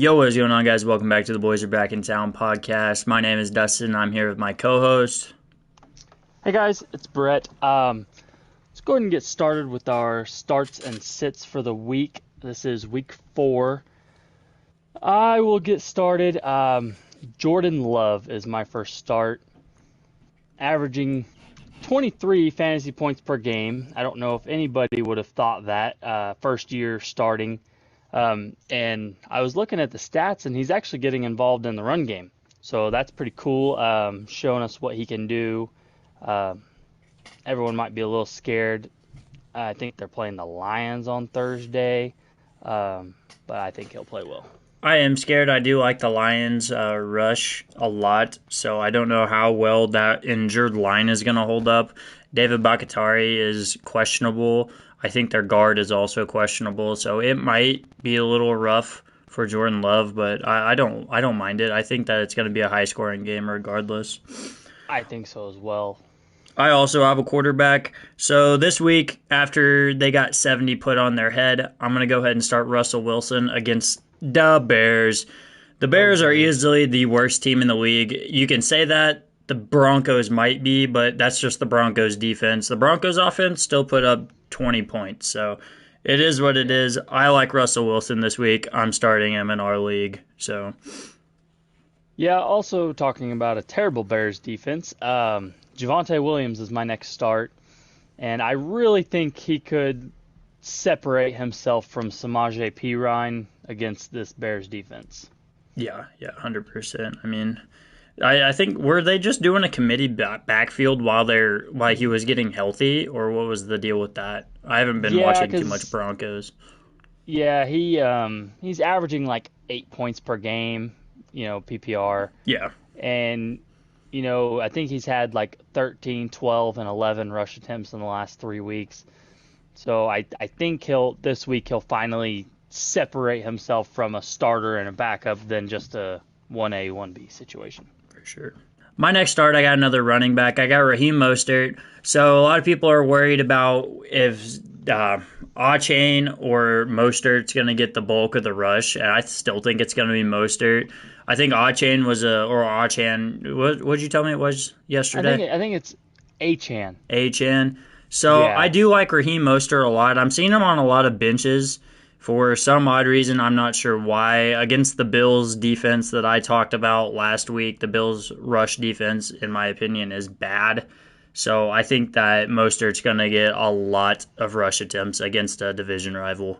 Yo, what is going on, guys? Welcome back to the Boys Are Back in Town podcast. My name is Dustin. I'm here with my co-host. Hey guys, it's Brett. Let's go ahead and get started with our starts and sits for the week. This is week 4. I will get started. Jordan Love is my first start, averaging 23 fantasy points per game. I don't know if anybody would have thought that first year starting. And I was looking at the stats, and he's actually getting involved in the run game. So that's pretty cool, showing us what he can do. Everyone might be a little scared. I think they're playing the Lions on Thursday, but I think he'll play well. I am scared. I do like the Lions rush a lot, so I don't know how well that injured line is going to hold up. David Bakatari is questionable. I think their guard is also questionable, so it might be a little rough for Jordan Love, but I don't mind it. I think that it's going to be a high-scoring game regardless. I think so as well. I also have a quarterback. So this week, after they got 70 put on their head, I'm going to go ahead and start Russell Wilson against the Bears. The Bears are easily the worst team in the league. You can say that the Broncos might be, but that's just the Broncos defense. The Broncos offense still put up 20 points. So it is what it is. I like Russell Wilson this week. I'm starting him in our league. So Yeah, also talking about a terrible Bears defense, Javonte Williams is my next start, and I really think he could separate himself from Samaje Perine against this Bears defense. yeah, 100%. I mean, I think, were they just doing a committee backfield while he was getting healthy, or what was the deal with that? I haven't been watching too much Broncos. Yeah, he's averaging like 8 points per game, PPR. Yeah. And I think he's had like 13, 12, and 11 rush attempts in the last 3 weeks. So I think this week he'll finally separate himself from a starter and a backup than just a 1A, 1B situation. For sure. My next start, I got another running back. I got Raheem Mostert. So a lot of people are worried about if Achane or Mostert's going to get the bulk of the rush, and I still think it's going to be Mostert. I think Achane what'd you tell me it was yesterday? I think it's Achane. Achane. So Yeah. I do like Raheem Mostert a lot. I'm seeing him on a lot of benches. For some odd reason, I'm not sure why. Against the Bills defense that I talked about last week, the Bills rush defense, in my opinion, is bad. So I think that Mostert's going to get a lot of rush attempts against a division rival.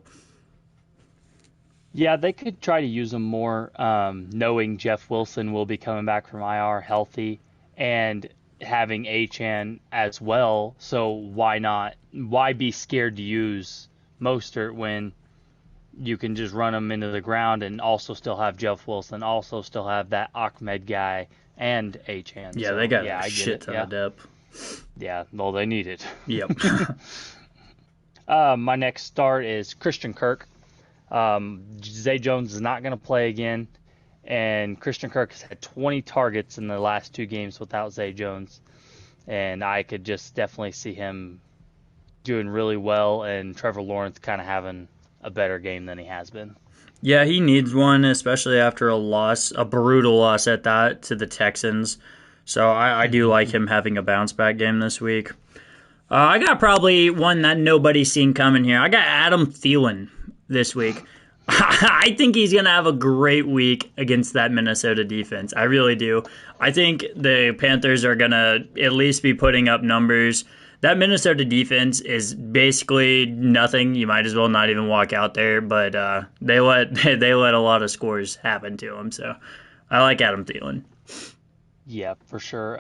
Yeah, they could try to use him more, knowing Jeff Wilson will be coming back from IR healthy and having Achane as well. So why not? Why be scared to use Mostert when you can just run him into the ground and also still have Jeff Wilson, also still have that Ahmed guy and Achane. Yeah, So, they got I a get shit it. ton Yeah. of depth. Yeah, well, they need it. Yep. My next start is Christian Kirk. Zay Jones is not going to play again, and Christian Kirk has had 20 targets in the last 2 games without Zay Jones, and I could just definitely see him doing really well, and Trevor Lawrence kind of having a better game than he has been. Yeah, he needs one, especially after a brutal loss at that, to the Texans. So I do like him having a bounce-back game this week. I got probably one that nobody's seen coming here. I got Adam Thielen this week. I think he's going to have a great week against that Minnesota defense. I really do. I think the Panthers are going to at least be putting up numbers. That Minnesota defense is basically nothing. You might as well not even walk out there, but they let a lot of scores happen to them. So I like Adam Thielen. Yeah, for sure.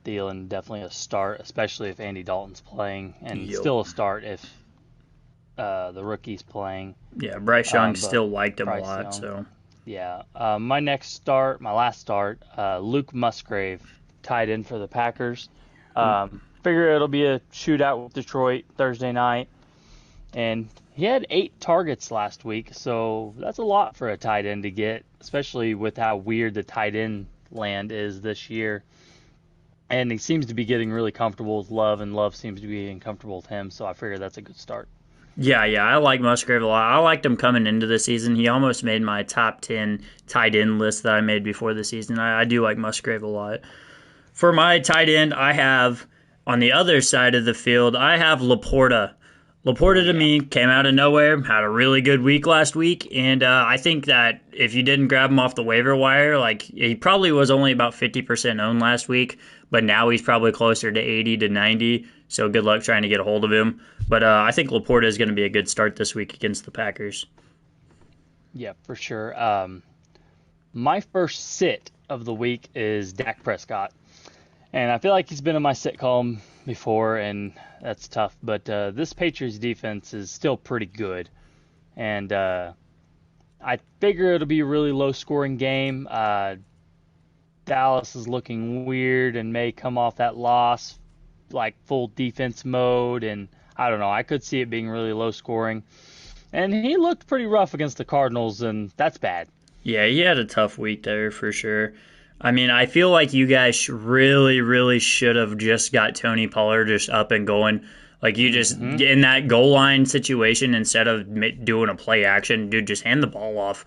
Thielen definitely a start, especially if Andy Dalton's playing, and Yep. still a start if the rookie's playing. Yeah, Bryce Young But still liked him Bryce a lot. Young. So Yeah. My last start, Luke Musgrave, tied in for the Packers. Figure it'll be a shootout with Detroit Thursday night. And he had 8 targets last week, so that's a lot for a tight end to get, especially with how weird the tight end land is this year. And he seems to be getting really comfortable with Love, and Love seems to be getting comfortable with him, so I figure that's a good start. Yeah, I like Musgrave a lot. I liked him coming into the season. He almost made my top 10 tight end list that I made before the season. I do like Musgrave a lot. For my tight end, I have on the other side of the field, I have Laporta. Laporta to Yeah. me came out of nowhere, had a really good week last week, and I think that if you didn't grab him off the waiver wire, like he probably was only about 50% owned last week, but now he's probably closer to 80 to 90. So good luck trying to get a hold of him. But I think Laporta is going to be a good start this week against the Packers. Yeah, for sure. My first sit of the week is Dak Prescott. And I feel like he's been in my sit column before, and that's tough. But this Patriots defense is still pretty good. And I figure it'll be a really low scoring game. Dallas is looking weird and may come off that loss like full defense mode. And I don't know. I could see it being really low scoring. And he looked pretty rough against the Cardinals, and that's bad. Yeah, he had a tough week there for sure. I mean, I feel like you guys really should have just got Tony Pollard just up and going. Like you just in that goal line situation instead of doing a play action, dude, just hand the ball off.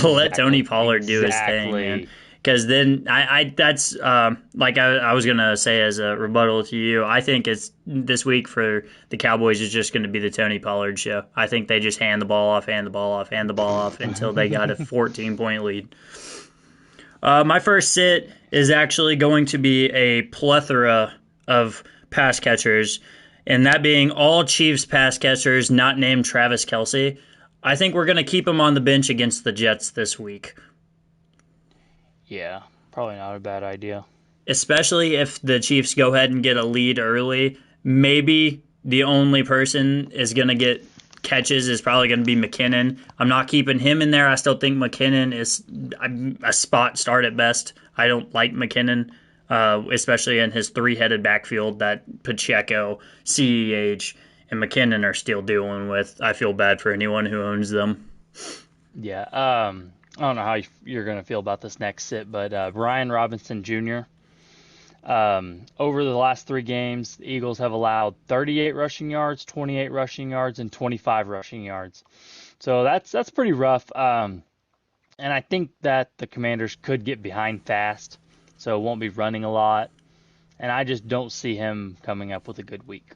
Let Tony Pollard do his thing, man. Because then I that's like I was gonna say as a rebuttal to you. I think it's this week for the Cowboys is just going to be the Tony Pollard show. I think they just hand the ball off until they got a 14-point lead. My first sit is actually going to be a plethora of pass catchers, and that being all Chiefs pass catchers not named Travis Kelce. I think we're going to keep him on the bench against the Jets this week. Yeah, probably not a bad idea. Especially if the Chiefs go ahead and get a lead early. Maybe the only person is going to get catches is probably going to be McKinnon. I'm not keeping him in there. I still think McKinnon is a spot start at best. I don't like McKinnon, especially in his three-headed backfield that Pacheco, CEH, and McKinnon are still dealing with. I feel bad for anyone who owns them. Yeah, I don't know how you're going to feel about this next sit, but Brian Robinson Jr., over the last 3 games, the Eagles have allowed 38 rushing yards, 28 rushing yards, and 25 rushing yards. So that's pretty rough. And I think that the Commanders could get behind fast, so won't be running a lot. And I just don't see him coming up with a good week.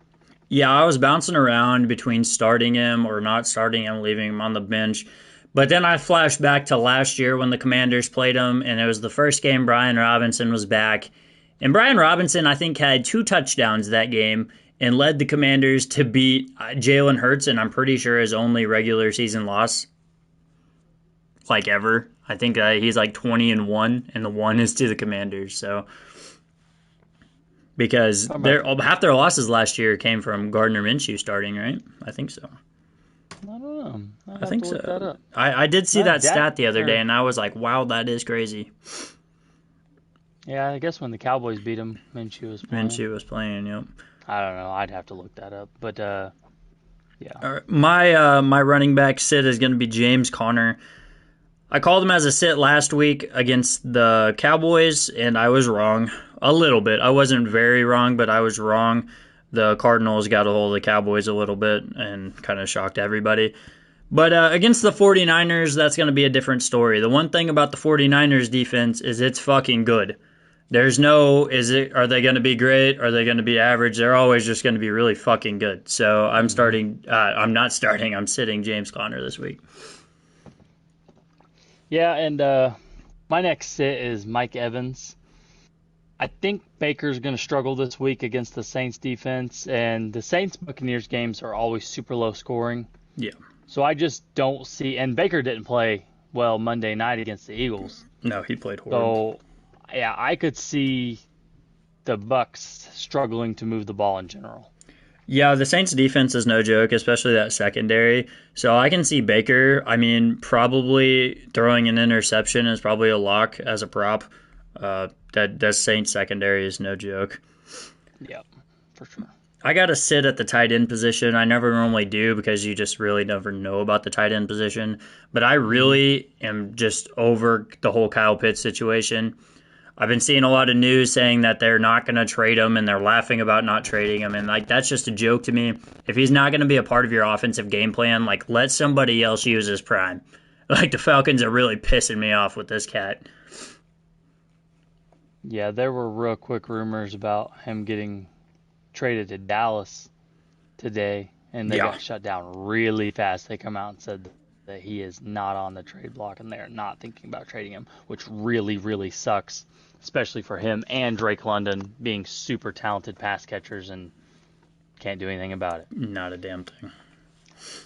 Yeah, I was bouncing around between starting him or not starting him, leaving him on the bench. But then I flashed back to last year when the Commanders played him, and it was the first game Brian Robinson was back. And Brian Robinson, I think, had 2 touchdowns that game and led the Commanders to beat Jalen Hurts, and I'm pretty sure his only regular season loss, like ever. I think he's like 20-1, and the 1 is to the Commanders. So because half their losses last year came from Gardner Minshew starting, right? I think so. I don't know. I think so. I did see that stat the other day, and I was like, wow, that is crazy. Yeah, I guess when the Cowboys beat him, Minshew was playing. Yep. I don't know. I'd have to look that up. But, yeah. All right. My running back sit is going to be James Conner. I called him as a sit last week against the Cowboys, and I was wrong a little bit. I wasn't very wrong, but I was wrong. The Cardinals got a hold of the Cowboys a little bit and kind of shocked everybody. But against the 49ers, that's going to be a different story. The one thing about the 49ers defense is it's fucking good. There's no, are they going to be great? Are they going to be average? They're always just going to be really fucking good. So I'm sitting James Conner this week. Yeah, and my next sit is Mike Evans. I think Baker's going to struggle this week against the Saints defense, and the Saints-Buccaneers games are always super low scoring. Yeah. So I just don't see, and Baker didn't play well Monday night against the Eagles. No, he played horrible. So, yeah, I could see the Bucs struggling to move the ball in general. Yeah, the Saints defense is no joke, especially that secondary. So I can see Baker, probably throwing an interception is probably a lock as a prop. That Saints secondary is no joke. Yep, for sure. I got to sit at the tight end position. I never normally do because you just really never know about the tight end position. But I really am just over the whole Kyle Pitts situation. I've been seeing a lot of news saying that they're not going to trade him and they're laughing about not trading him. And, like, that's just a joke to me. If he's not going to be a part of your offensive game plan, like, let somebody else use his prime. Like, the Falcons are really pissing me off with this cat. Yeah, there were real quick rumors about him getting traded to Dallas today, and they got shut down really fast. They come out and said that he is not on the trade block, and they're not thinking about trading him, which really, really sucks, especially for him and Drake London being super talented pass catchers and can't do anything about it. Not a damn thing.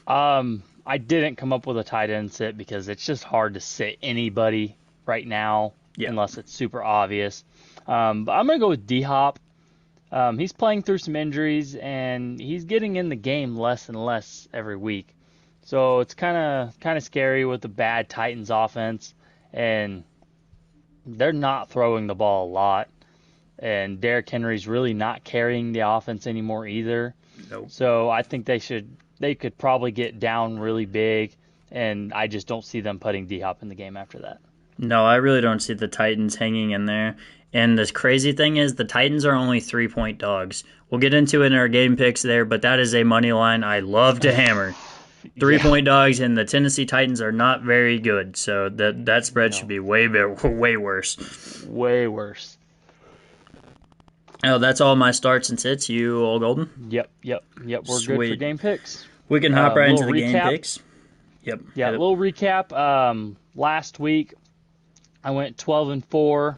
I didn't come up with a tight end sit because it's just hard to sit anybody right now unless it's super obvious. But I'm going to go with D-Hop. He's playing through some injuries, and he's getting in the game less and less every week. So it's kind of scary with the bad Titans offense, and they're not throwing the ball a lot. And Derrick Henry's really not carrying the offense anymore either. Nope. So I think they could probably get down really big, and I just don't see them putting D-Hop in the game after that. No, I really don't see the Titans hanging in there. And the crazy thing is the Titans are only 3-point dogs. We'll get into it in our game picks there, but that is a money line I love to hammer. 3-point dogs, and the Tennessee Titans are not very good. So that spread should be way worse. Way worse. Oh, that's all my starts and sits. You all golden? Yep. We're Sweet. good for game picks. We can hop right into the recap. game picks. Yep. Yeah, a little recap. Last week, I went 12-4,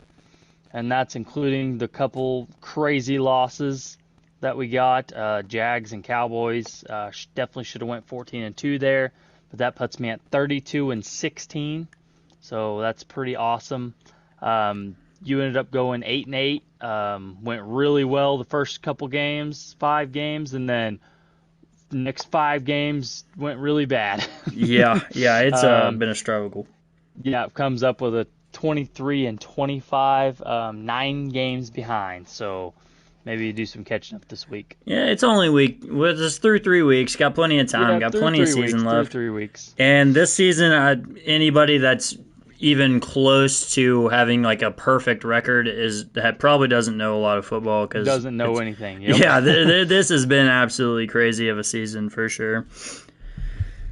and that's including the couple crazy losses that we got. Jags and Cowboys definitely should have went 14-2 there, but that puts me at 32-16. So that's pretty awesome. You ended up going 8-8. Went really well the first couple games, 5 games, and then the next 5 games went really bad. yeah, it's been a struggle. Yeah, it comes up with a 23-25, 9 games behind. So maybe you do some catching up this week. Yeah, it's only week. Well, it's through 3 weeks. Got plenty of time. Got plenty of season left. 3 weeks. And this season, anybody that's even close to having like a perfect record probably doesn't know a lot of football because doesn't know anything. Yep. Yeah, this has been absolutely crazy of a season for sure.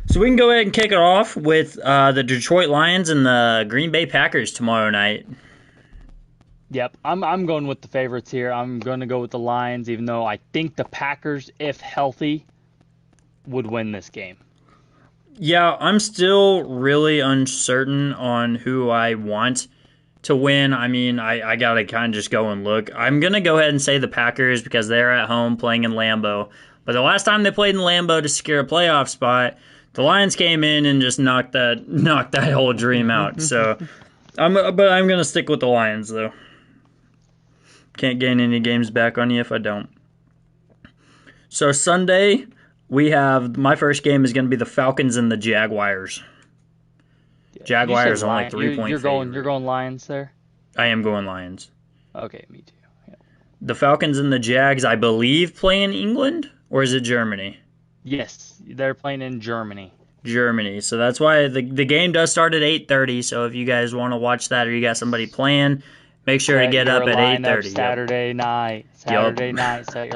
So we can go ahead and kick it off with the Detroit Lions and the Green Bay Packers tomorrow night. Yep, I'm going with the favorites here. I'm going to go with the Lions, even though I think the Packers, if healthy, would win this game. Yeah, I'm still really uncertain on who I want to win. I mean, I got to kind of just go and look. I'm going to go ahead and say the Packers because they're at home playing in Lambeau. But the last time they played in Lambeau to secure a playoff spot, the Lions came in and just knocked that whole dream out. So, I'm going to stick with the Lions, though. Can't gain any games back on you if I don't. So, Sunday, we have my first game is going to be the Falcons and the Jaguars. Jaguars only 3-point favorite. You're going Lions there? I am going Lions. Okay, me too. Yeah. The Falcons and the Jags, I believe, play in England, or is it Germany? Yes, they're playing in Germany. Germany. So that's why the game does start at 8:30. So if you guys want to watch that or you got somebody playing, make sure to get up at 8:30. Saturday night, set your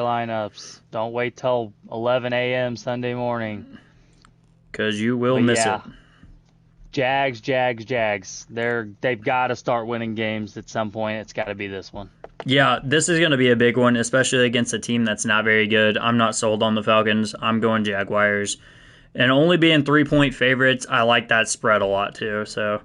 lineups. Don't wait till 11 a.m. Sunday morning. Because you will miss it. Jags. They've got to start winning games at some point. It's got to be this one. Yeah, this is going to be a big one, especially against a team that's not very good. I'm not sold on the Falcons. I'm going Jaguars. And only being 3-point favorites, I like that spread a lot too. So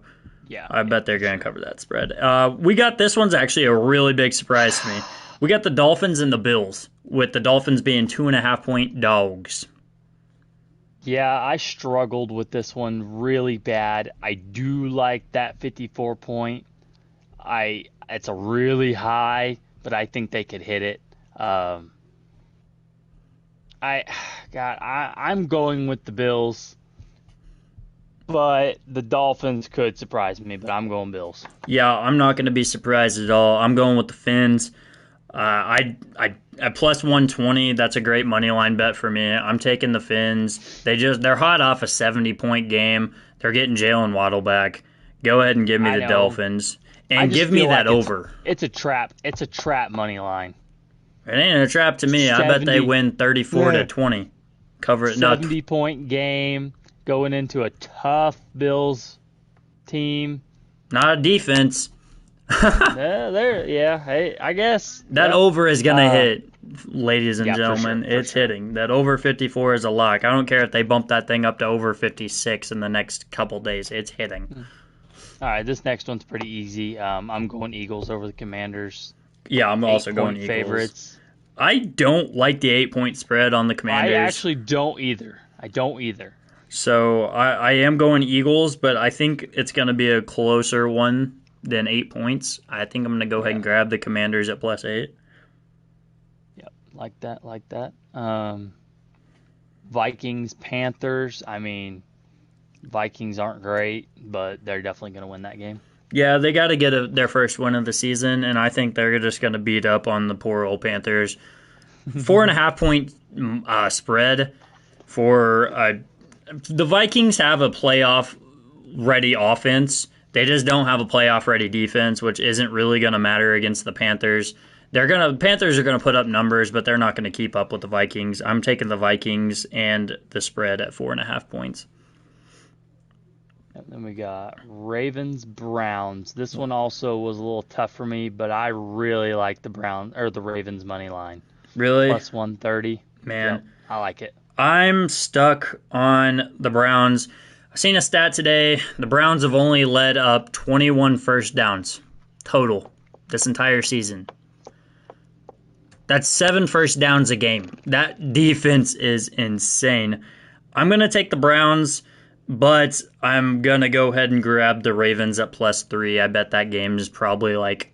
yeah, I bet they're going to cover that spread. We got this one's actually a really big surprise to me. We got the Dolphins and the Bills, with the Dolphins being 2.5-point dogs. Yeah, I struggled with this one really bad. I do like that 54-point. It's a really high, but I think they could hit it. I'm going with the Bills, but the Dolphins could surprise me, but I'm going Bills. Yeah, I'm not going to be surprised at all. I'm going with the Fins. At plus 120, that's a great money line bet for me. I'm taking the Fins. They're hot off a 70-point game. They're getting Jalen Waddle back. Go ahead and give me the Dolphins. and just give me feel that like over. It's a trap. It's a trap money line. It ain't a trap to me. I bet they 70 win 34-20. Cover it. No, 70-point game going into a tough Bills team. not a defense. Hey, I guess. That Yep. over is going to hit, ladies and yeah, for gentlemen. sure, for It's sure. hitting. That over 54 is a lock. I don't care if they bump that thing up to over 56 in the next couple days. It's hitting. All right, this next one's pretty easy. I'm going Eagles over the Commanders. Yeah, I'm also going 8-point Eagles. favorites. I don't like the 8-point spread on the Commanders. I actually don't either. So I am going Eagles, but I think it's going to be a closer one than 8 points. I think I'm going to go ahead and grab the Commanders at +8. Yep, like that. Vikings, Panthers. I mean, Vikings aren't great, but they're definitely going to win that game. Yeah, they got to get their first win of the season, and I think they're just going to beat up on the poor old Panthers. 4.5-point spread for the Vikings have a playoff-ready offense. They just don't have a playoff-ready defense, which isn't really going to matter against the Panthers. Panthers are going to put up numbers, but they're not going to keep up with the Vikings. I'm taking the Vikings and the spread at 4.5 points. And then we got Ravens, Browns. This one also was a little tough for me, but I really like the Ravens money line. Really? +130. Man. Yep, I like it. I'm stuck on the Browns. I seen a stat today. The Browns have only led up 21 first downs total this entire season. That's 7 first downs a game. That defense is insane. I'm going to take the Browns, but I'm going to go ahead and grab the Ravens at +3. I bet that game is probably like,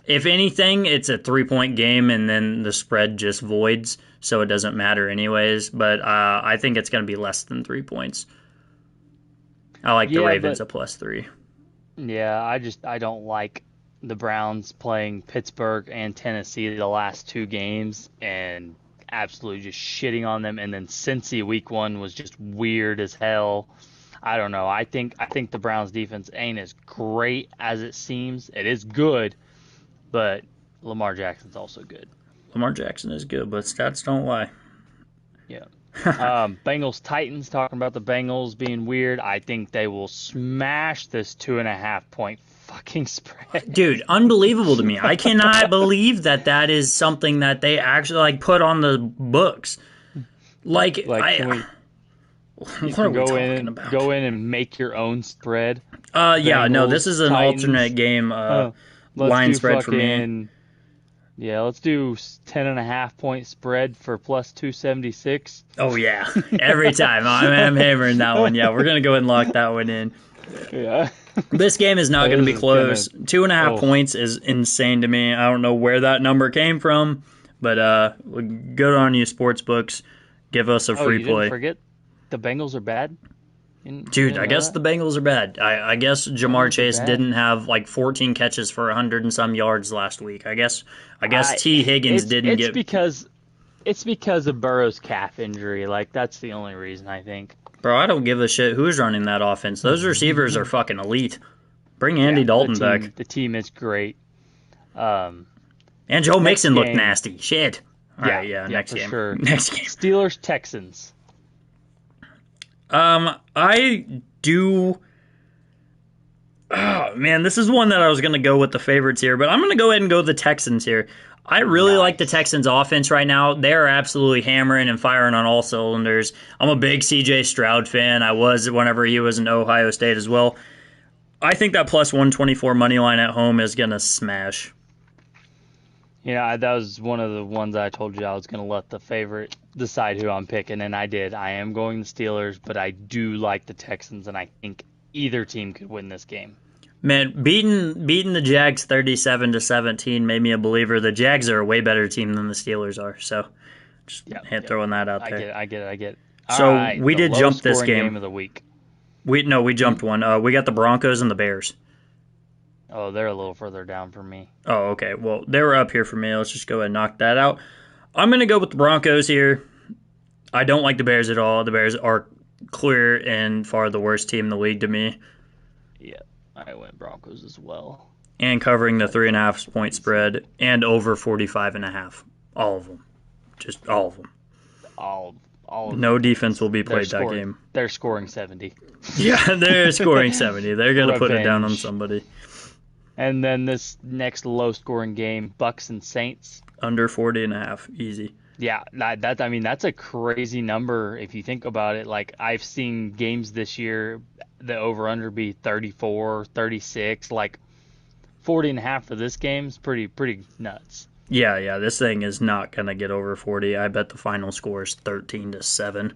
if anything, it's a 3-point game and then the spread just voids, so it doesn't matter anyways. But I think it's going to be less than 3 points. I like the Ravens at +3. Yeah, I don't like the Browns playing Pittsburgh and Tennessee the last 2 games and absolutely just shitting on them. And then Cincy week 1 was just weird as hell. I don't know. I think the Browns defense ain't as great as it seems. It is good, but Lamar Jackson's also good. Lamar Jackson is good, but stats don't lie. Yeah. Bengals Titans, talking about the Bengals being weird. I think they will smash this 2.5-point fucking spread. Dude, unbelievable to me. I cannot believe that is something that they actually put on the books. What are we talking about? Go in and make your own spread. This is an Titans. alternate game line spread for me. Yeah, let's do 10.5-point spread for +276. Oh yeah, every time I'm hammering that one. Yeah, we're gonna go ahead and lock that one in. Yeah. This game is not going to be close. 2.5 points is insane to me. I don't know where that number came from, but go on you sports books, give us a free play. Didn't forget the Bengals are bad? Dude, I guess the Bengals are bad. I guess Jamar Chase didn't have 14 catches for 100 and some yards last week. I guess T. Higgins didn't get... It's because of Burrow's calf injury. That's the only reason, I think. Bro, I don't give a shit who's running that offense. Those receivers are fucking elite. Bring Andy Dalton back. The team is great. And Joe Mixon looked nasty. Shit. All right, next game. Sure. Next game. Steelers Texans. I do. Oh man, this is one that I was going to go with the favorites here, but I'm going to go ahead and go with the Texans here. I really like the Texans offense right now. They're absolutely hammering and firing on all cylinders. I'm a big CJ Stroud fan. I was whenever he was in Ohio State as well. I think that +124 money line at home is going to smash. Yeah, that was one of the ones I told you I was going to let the favorite decide who I'm picking, and I did. I am going the Steelers, but I do like the Texans, and I think either team could win this game. Man, beating the Jags 37-17 made me a believer. The Jags are a way better team than the Steelers are, so just throwing that out there. I get it. So right, we did jump this game of the week. We jumped one. We got the Broncos and the Bears. Oh, they're a little further down for me. Oh, okay. Well, they were up here for me. Let's just go ahead and knock that out. I'm going to go with the Broncos here. I don't like the Bears at all. The Bears are clear and far the worst team in the league to me. Yeah, I went Broncos as well. and covering the 3.5 point spread and over 45.5. All of them. Just all of them. All of No defense will be played that scoring, game. They're scoring 70. Yeah, they're scoring 70. They're going to put it down on Revenge. somebody. And then this next low-scoring game, Bucks and Saints. Under 40.5. Easy. Yeah, that's a crazy number if you think about it. Like, I've seen games this year, the over-under be 34, 36. Like, 40.5 for this game is pretty nuts. Yeah, this thing is not going to get over 40. I bet the final score is 13-7.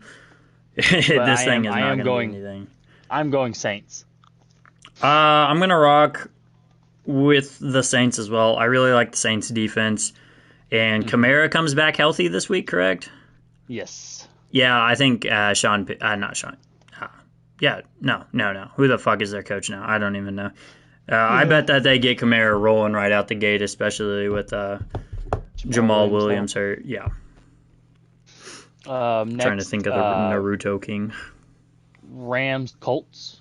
This thing is not going to be anything. I'm going Saints. I'm going to rock with the Saints as well. I really like the Saints defense. And Kamara comes back healthy this week, correct? Yes. Yeah, I think not Sean. No. Who the fuck is their coach now? I don't even know. I bet that they get Kamara rolling right out the gate, especially with Jamal Williams hurt. Yeah. Next, Trying to think of the Naruto King. Rams, Colts.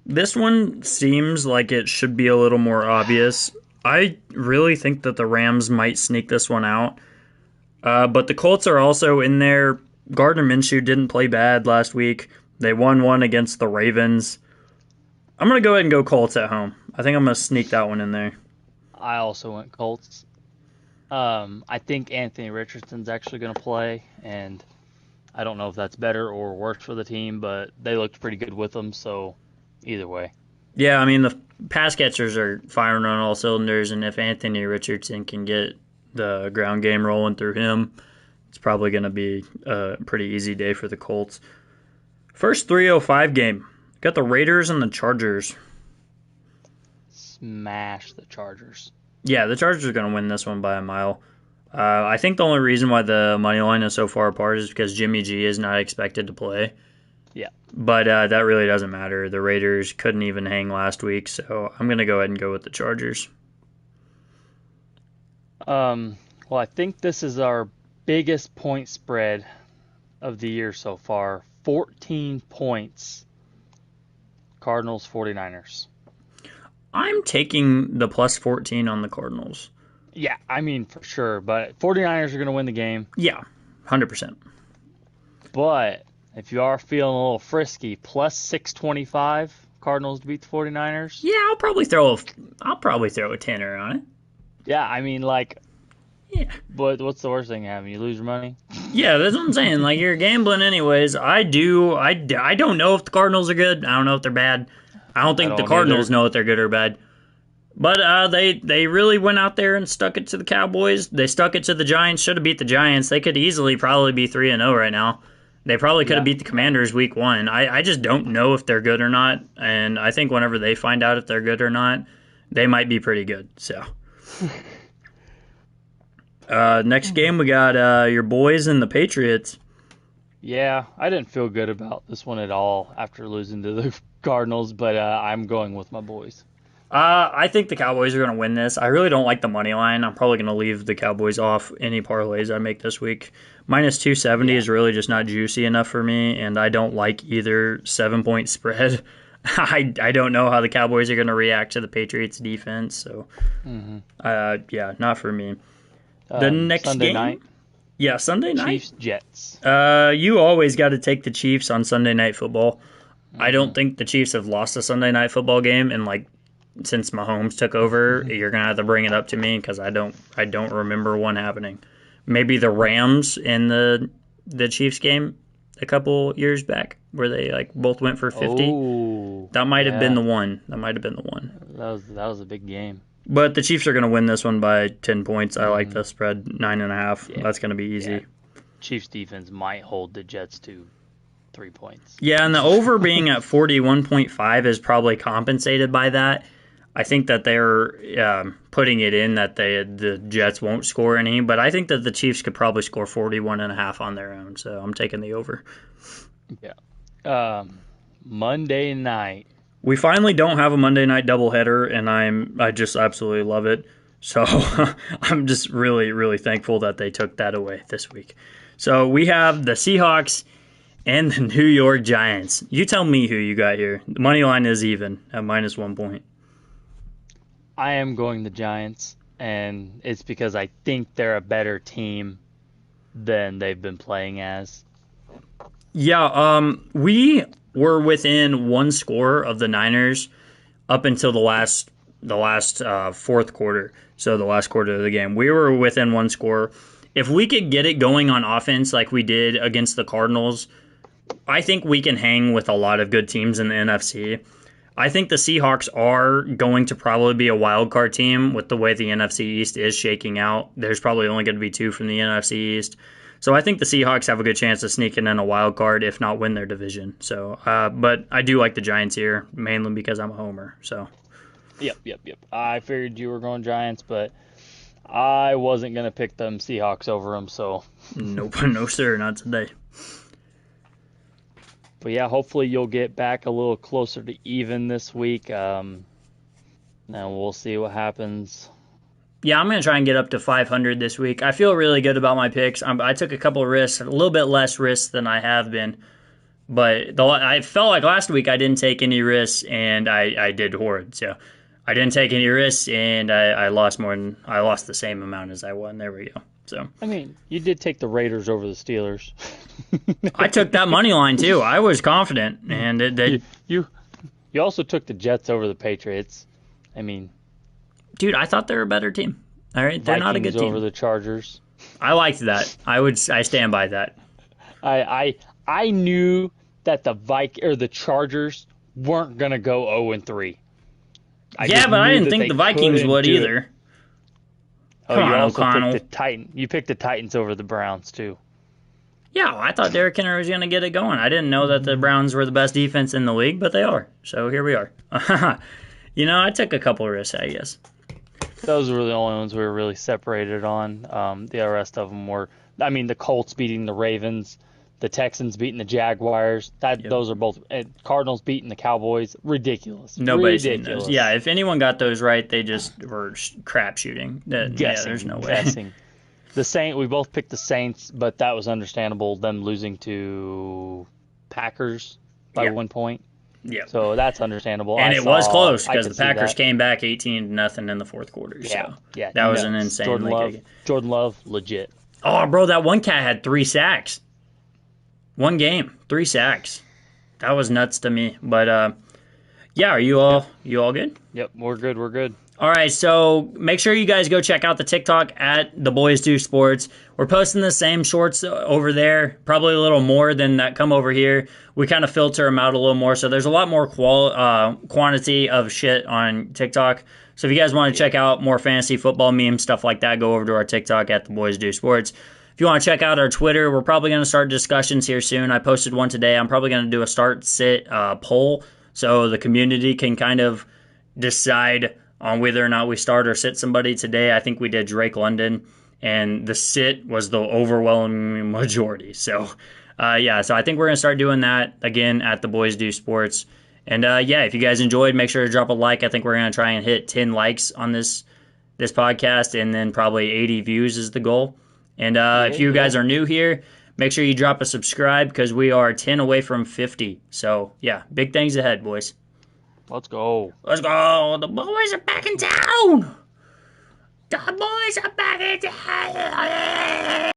This one seems like it should be a little more obvious. I really think that the Rams might sneak this one out. But the Colts are also in there. Gardner Minshew didn't play bad last week. They won one against the Ravens. I'm going to go ahead and go Colts at home. I think I'm going to sneak that one in there. I also went Colts. I think Anthony Richardson's actually going to play, and I don't know if that's better or worse for the team, but they looked pretty good with him, so either way. Yeah, I mean, the pass catchers are firing on all cylinders, and if Anthony Richardson can get the ground game rolling through him, it's probably going to be a pretty easy day for the Colts. First 3:05 game. Got the Raiders and the Chargers. Smash the Chargers. Yeah, the Chargers are going to win this one by a mile. I think the only reason why the money line is so far apart is because Jimmy G is not expected to play. Yeah. But that really doesn't matter. The Raiders couldn't even hang last week, so I'm going to go ahead and go with the Chargers. Well, I think this is our biggest point spread of the year so far. 14 points. Cardinals, 49ers. I'm taking the plus 14 on the Cardinals. Yeah, I mean, for sure. But 49ers are going to win the game. Yeah, 100%. But if you are feeling a little frisky, plus 625 Cardinals to beat the 49ers. Yeah, I'll probably throw a tenner on it. Yeah, I mean, like, Yeah. but what's the worst thing to happen? You lose your money? Yeah, that's what I'm saying. Like, you're gambling anyways. I don't know if the Cardinals are good. I don't know if they're bad. I don't think the Cardinals know if they're good or bad. But they really went out there and stuck it to the Cowboys. They stuck it to the Giants. Should have beat the Giants. They could easily probably be 3-0 right now. They probably could have beat the Commanders week 1. I just don't know if they're good or not. And I think whenever they find out if they're good or not, they might be pretty good. So, next game we got your boys and the Patriots. Yeah, I didn't feel good about this one at all after losing to the Cardinals, but I'm going with my boys. I think the Cowboys are going to win this. I really don't like the money line. I'm probably going to leave the Cowboys off any parlays I make this week. Minus 270 is really just not juicy enough for me, and I don't like either 7-point spread. I don't know how the Cowboys are going to react to the Patriots defense, so not for me. The next Sunday game, night, yeah, Sunday night. Chiefs Jets. You always got to take the Chiefs on Sunday Night Football. I don't think the Chiefs have lost a Sunday Night Football game in since Mahomes took over. You're gonna have to bring it up to me because I don't remember one happening. Maybe the Rams in the Chiefs game a couple years back where they both went for 50. Oh, That might have been yeah. the one. That was a big game. But the Chiefs are going to win this one by 10 points. I like the spread 9.5. Yeah. That's going to be easy. Yeah. Chiefs defense might hold the Jets to 3 points. Yeah, and the over being at 41.5 is probably compensated by that. I think that they're putting it in that the Jets won't score any, but I think that the Chiefs could probably score 41.5 on their own, so I'm taking the over. Yeah. Monday night. We finally don't have a Monday night doubleheader, and I just absolutely love it. So I'm just really, really thankful that they took that away this week. So we have the Seahawks and the New York Giants. You tell me who you got here. The money line is even at minus 1 point. I am going the Giants, and it's because I think they're a better team than they've been playing as. Yeah, we were within one score of the Niners up until the last fourth quarter. So the last quarter of the game, we were within one score. If we could get it going on offense like we did against the Cardinals, I think we can hang with a lot of good teams in the NFC. I think the Seahawks are going to probably be a wild card team with the way the NFC East is shaking out. There's probably only going to be two from the NFC East. So I think the Seahawks have a good chance of sneaking in a wild card, if not win their division. So, but I do like the Giants here, mainly because I'm a homer. So, Yep. I figured you were going Giants, but I wasn't going to pick them Seahawks over them, so. nope, no sir, not today. But yeah, hopefully you'll get back a little closer to even this week. And we'll see what happens. Yeah, I'm going to try and get up to 500 this week. I feel really good about my picks. I took a couple of risks, a little bit less risks than I have been. But I felt like last week I didn't take any risks, and I did horrid. So I didn't take any risks, and I lost the same amount as I won. There we go. So I mean, you did take the Raiders over the Steelers. I took that money line too. I was confident, and you also took the Jets over the Patriots. I mean, dude, I thought they were a better team. All right, they're not a good Vikings team. over the Chargers. I liked that. I stand by that. I knew that the Chargers weren't gonna go 0-3. Yeah, but I didn't think the Vikings would either. Oh, you also picked the Titans. You picked the Titans over the Browns too. Yeah, I thought Derrick Henry was going to get it going. I didn't know that the Browns were the best defense in the league, but they are. So here we are. I took a couple risks, I guess. Those were the only ones we were really separated on. The rest of them were, the Colts beating the Ravens, the Texans beating the Jaguars. Those are both Cardinals beating the Cowboys. Ridiculous. Nobody's seen those. Yeah, if anyone got those right, they just were crap shooting. Guessing, yeah, there's no way. Guessing. We both picked the Saints, but that was understandable. Them losing to Packers by 1 point. Yeah. So that's understandable. And it was close because the Packers came back 18-0 in the fourth quarter. Yeah. So that was an insane. Jordan Love, legit. Oh, bro, that one cat had 3 sacks. One game, 3 sacks. That was nuts to me. But are you all good? Yep, we're good. All right, so make sure you guys go check out the TikTok at The Boys Do Sports. We're posting the same shorts over there, probably a little more than that come over here. We kind of filter them out a little more, so there's a lot more quantity of shit on TikTok. So if you guys want to check out more fantasy football memes, stuff like that, go over to our TikTok at The Boys Do Sports. If you want to check out our Twitter, we're probably going to start discussions here soon. I posted one today. I'm probably going to do a start-sit poll so the community can kind of decide on whether or not we start or sit somebody today. I think we did Drake London, and the sit was the overwhelming majority. So, so I think we're going to start doing that again at The Boys Do Sports. And, if you guys enjoyed, make sure to drop a like. I think we're going to try and hit 10 likes on this podcast, and then probably 80 views is the goal. And if you guys are new here, make sure you drop a subscribe because we are 10 away from 50. So, big things ahead, boys. Let's go. The boys are back in town. The boys are back in town.